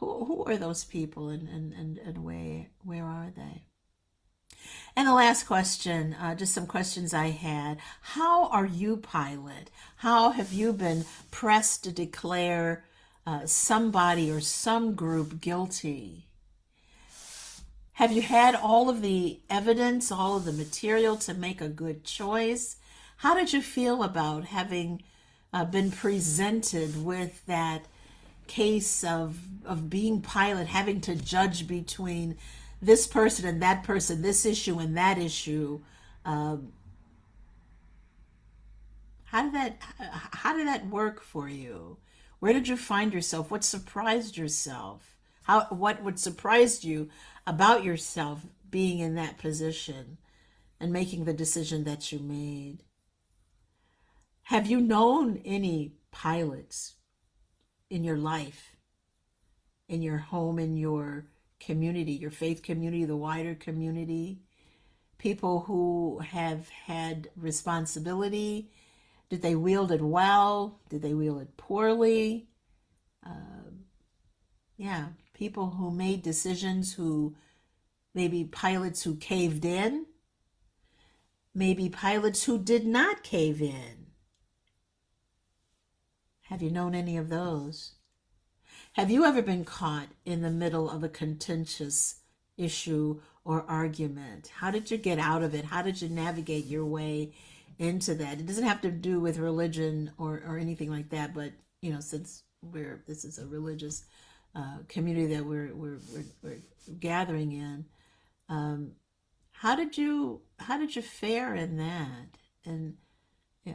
Who are those people, and where are they? And the last question, just some questions I had. How are you, Pilate? How have you been pressed to declare somebody or some group guilty? Have you had all of the evidence, all of the material to make a good choice? How did you feel about having been presented with that case of being Pilate, having to judge between this person and that person, this issue and that issue? How did that work for you? Where did you find yourself? What surprised yourself? What surprised you about yourself being in that position and making the decision that you made? Have you known any Pilates in your life, in your home, in your community, your faith community, the wider community? People who have had responsibility. Did they wield it well? Did they wield it poorly? People who made decisions, who maybe Pilates who caved in, maybe Pilates who did not cave in. Have you known any of those? Have you ever been caught in the middle of a contentious issue or argument? How did you get out of it? How did you navigate your way into that? It doesn't have to do with religion or anything like that, but since this is a religious community that we're gathering in, how did you fare in that? And yeah,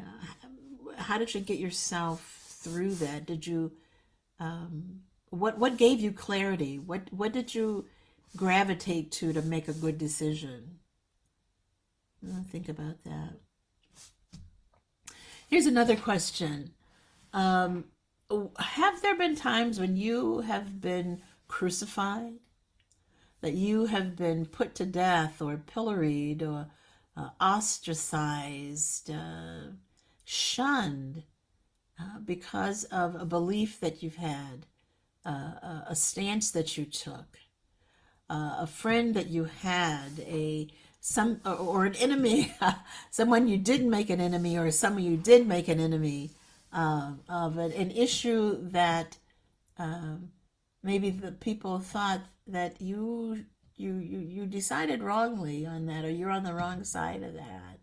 how did you get yourself through that? Did you what gave you clarity? What did you gravitate to make a good decision? Think about that. Here's another question. Have there been times when you have been crucified, that you have been put to death or pilloried or ostracized, shunned because of a belief that you've had, a stance that you took, a friend that you had, or an enemy, someone you didn't make an enemy, or someone you did make an enemy of an issue that maybe the people thought that you decided wrongly on that, or you're on the wrong side of that,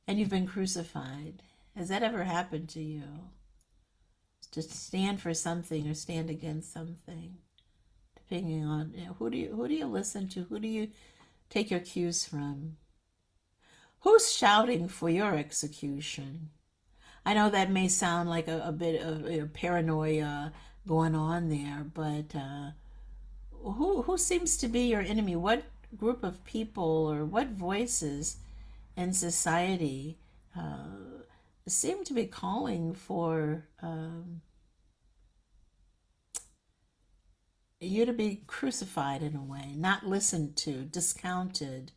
and you've been crucified. Has that ever happened to you? To stand for something or stand against something, depending on who do you listen to? Who do you take your cues from? Who's shouting for your execution? I know that may sound like a bit of paranoia going on there, but who seems to be your enemy? What group of people or what voices in society seem to be calling for you to be crucified in a way, not listened to, discounted,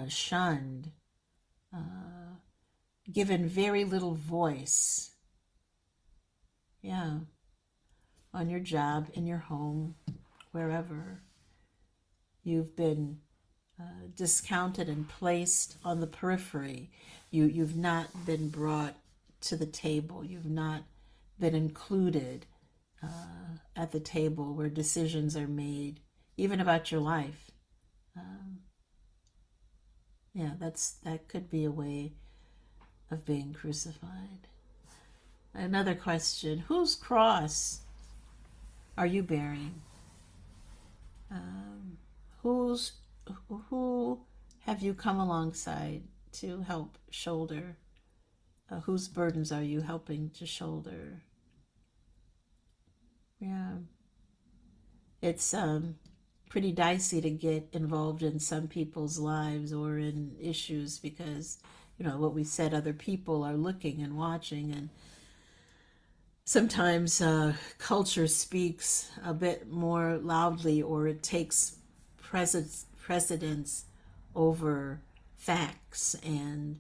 shunned, given very little voice? Yeah, on your job, in your home, wherever. You've been discounted and placed on the periphery. You've not been brought to the table. You've not been included at the table where decisions are made, even about your life. Yeah, that could be a way of being crucified. Another question: whose cross are you bearing? Who have you come alongside to help shoulder? Whose burdens are you helping to shoulder? Yeah, it's pretty dicey to get involved in some people's lives or in issues because, what we said, other people are looking and watching, and sometimes culture speaks a bit more loudly, or it takes precedence over facts and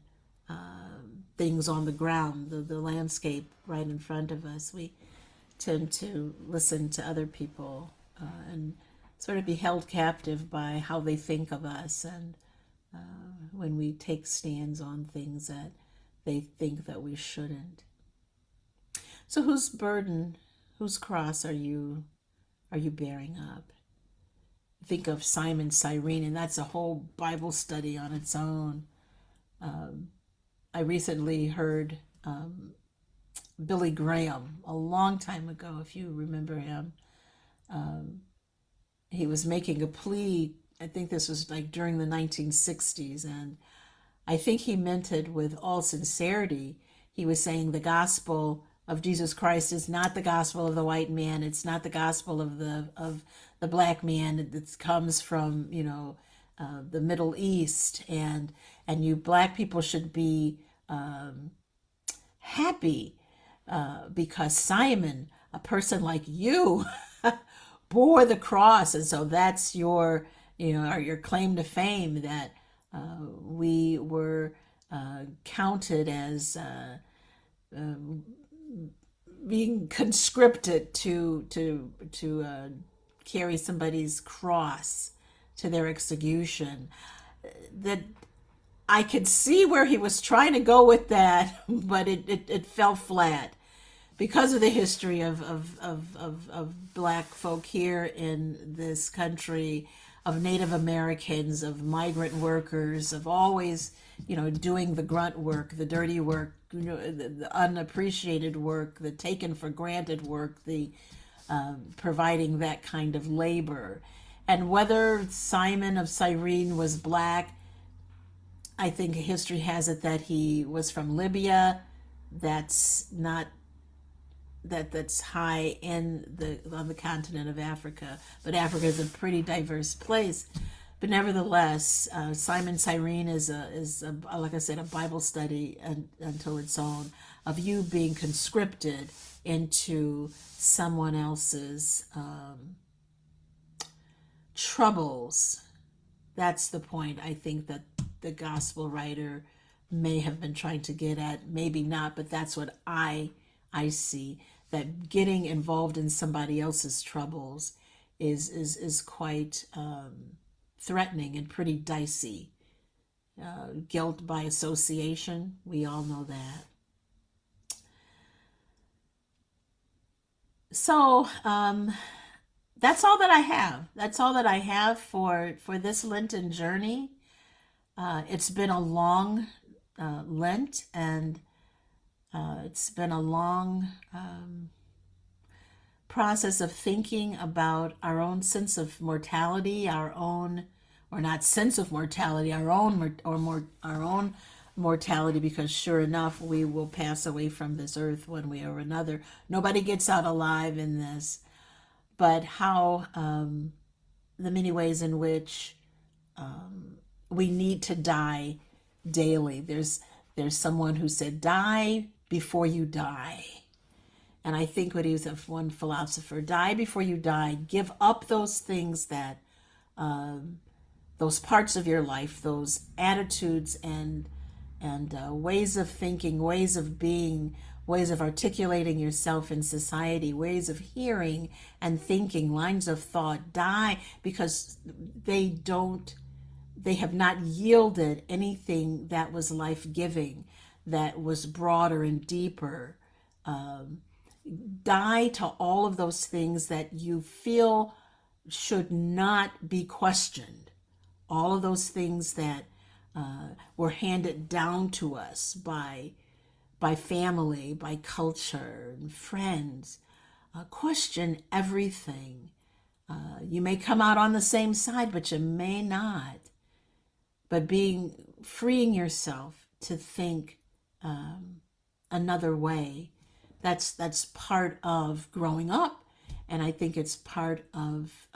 things on the ground, the landscape right in front of us. We tend to listen to other people and sort of be held captive by how they think of us, and when we take stands on things that they think that we shouldn't. So whose burden, whose cross are you bearing up? Think of Simon Cyrene, and that's a whole Bible study on its own. I recently heard Billy Graham a long time ago, if you remember him. He was making a plea. I think this was like during the 1960s, and I think he meant it with all sincerity. He was saying the gospel of Jesus Christ is not the gospel of the white man. It's not the gospel of the black man. It comes from the Middle East, and you black people should be happy because Simon, a person like you, bore the cross, and so that's your your claim to fame, that we were counted as being conscripted to carry somebody's cross to their execution. That I could see where he was trying to go with that, but it fell flat because of the history of black folk here in this country. of Native Americans, of migrant workers, of always, doing the grunt work, the dirty work, the unappreciated work, the taken for granted work, the providing that kind of labor. And whether Simon of Cyrene was black, I think history has it that he was from Libya. That's not that's high in the on the continent of Africa, but Africa is a pretty diverse place. But nevertheless, Simon Cyrene is like I said, a Bible study until its own, of you being conscripted into someone else's troubles. That's the point I think that the gospel writer may have been trying to get at. Maybe not, but that's what I see. That getting involved in somebody else's troubles is quite threatening and pretty dicey. Guilt by association, we all know that. So that's all that I have. That's all that I have for this Lenten journey. It's been a long Lent, and it's been a long process of thinking about our own sense of mortality, our own, or not sense of mortality, our own, our own mortality, because sure enough, we will pass away from this earth one way or another. Nobody gets out alive in this, but how the many ways in which we need to die daily. There's someone who said, "Die before you die." And I think what he was of one philosopher, die before you die. Give up those things that, those parts of your life, those attitudes and ways of thinking, ways of being, ways of articulating yourself in society, ways of hearing and thinking, lines of thought. Die because they have not yielded anything that was life-giving, that was broader and deeper. Die to all of those things that you feel should not be questioned. All of those things that were handed down to us by family, by culture and friends. Question everything. You may come out on the same side, but you may not. But freeing yourself to think another way, that's part of growing up, and I think it's part of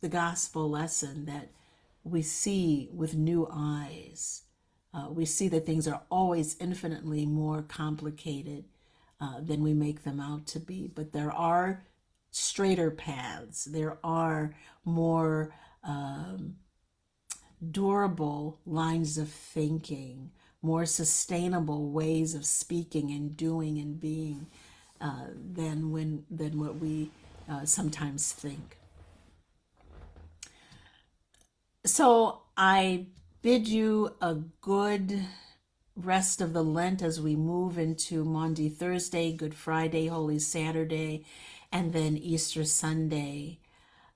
the gospel lesson, that we see with new eyes. We see that things are always infinitely more complicated than we make them out to be, but there are straighter paths. There are more durable lines of thinking, more sustainable ways of speaking and doing and being than what we sometimes think. So I bid you a good rest of the Lent as we move into Maundy Thursday, Good Friday, Holy Saturday, and then Easter Sunday.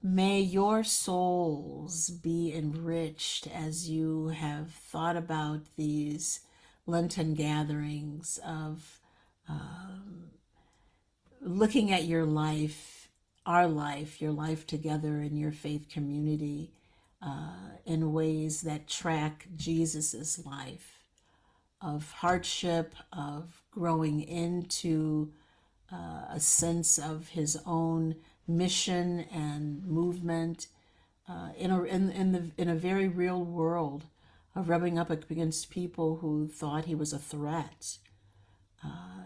May your souls be enriched as you have thought about these Lenten gatherings, of looking at your life, our life, your life together in your faith community, in ways that track Jesus's life of hardship, of growing into a sense of his own mission and movement in a very real world, of rubbing up against people who thought he was a threat,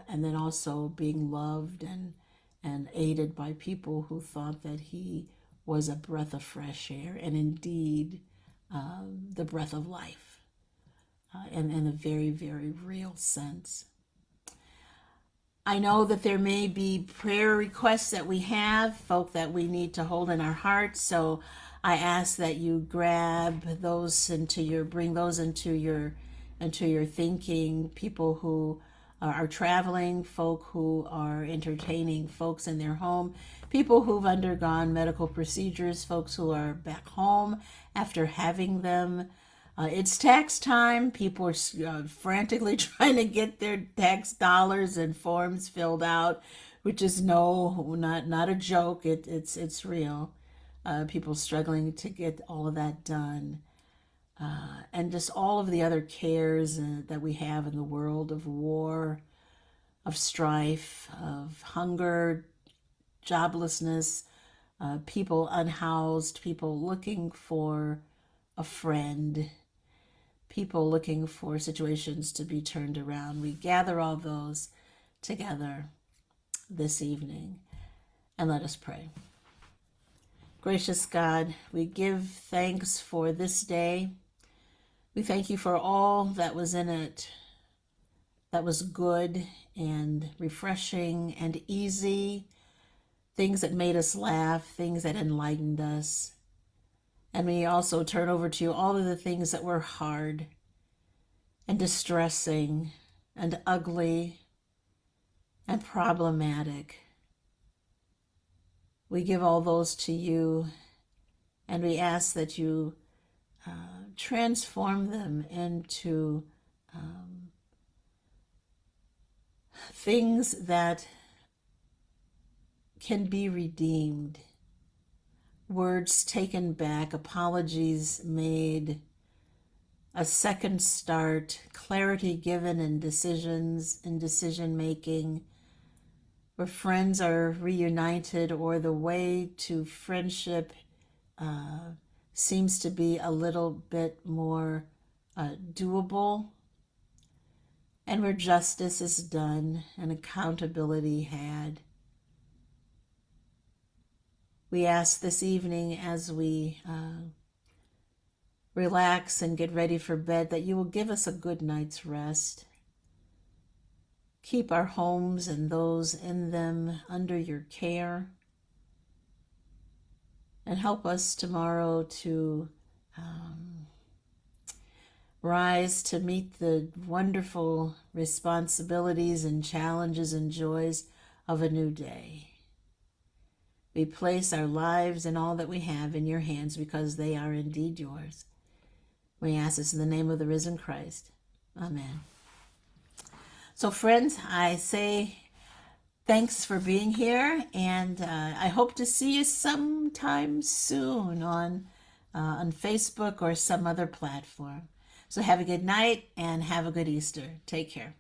and then also being loved and aided by people who thought that he was a breath of fresh air, and indeed the breath of life, in a very, very real sense. I know that there may be prayer requests that we have, folk that we need to hold in our hearts. So I ask that you grab those bring those into your thinking. People who are traveling, folk who are entertaining folks in their home, people who've undergone medical procedures, folks who are back home after having them. It's tax time. People are frantically trying to get their tax dollars and forms filled out, which is not a joke. It's real. People struggling to get all of that done. And just all of the other cares that we have in the world of war, of strife, of hunger, joblessness, people unhoused, people looking for a friend, people looking for situations to be turned around. We gather all those together this evening, and let us pray. Gracious God, we give thanks for this day. We thank you for all that was in it, that was good and refreshing and easy, things that made us laugh, things that enlightened us. And we also turn over to you all of the things that were hard and distressing and ugly and problematic. We give all those to you, and we ask that you transform them into things that can be redeemed, words taken back, apologies made, a second start, clarity given in decisions and decision making, where friends are reunited or the way to friendship seems to be a little bit more doable, and where justice is done and accountability had. We ask this evening as we relax and get ready for bed that you will give us a good night's rest. Keep our homes and those in them under your care, and help us tomorrow to rise to meet the wonderful responsibilities and challenges and joys of a new day. We place our lives and all that we have in your hands because they are indeed yours. We ask this in the name of the risen Christ. Amen. So friends, I say thanks for being here, and I hope to see you sometime soon on Facebook or some other platform. So have a good night and have a good Easter. Take care.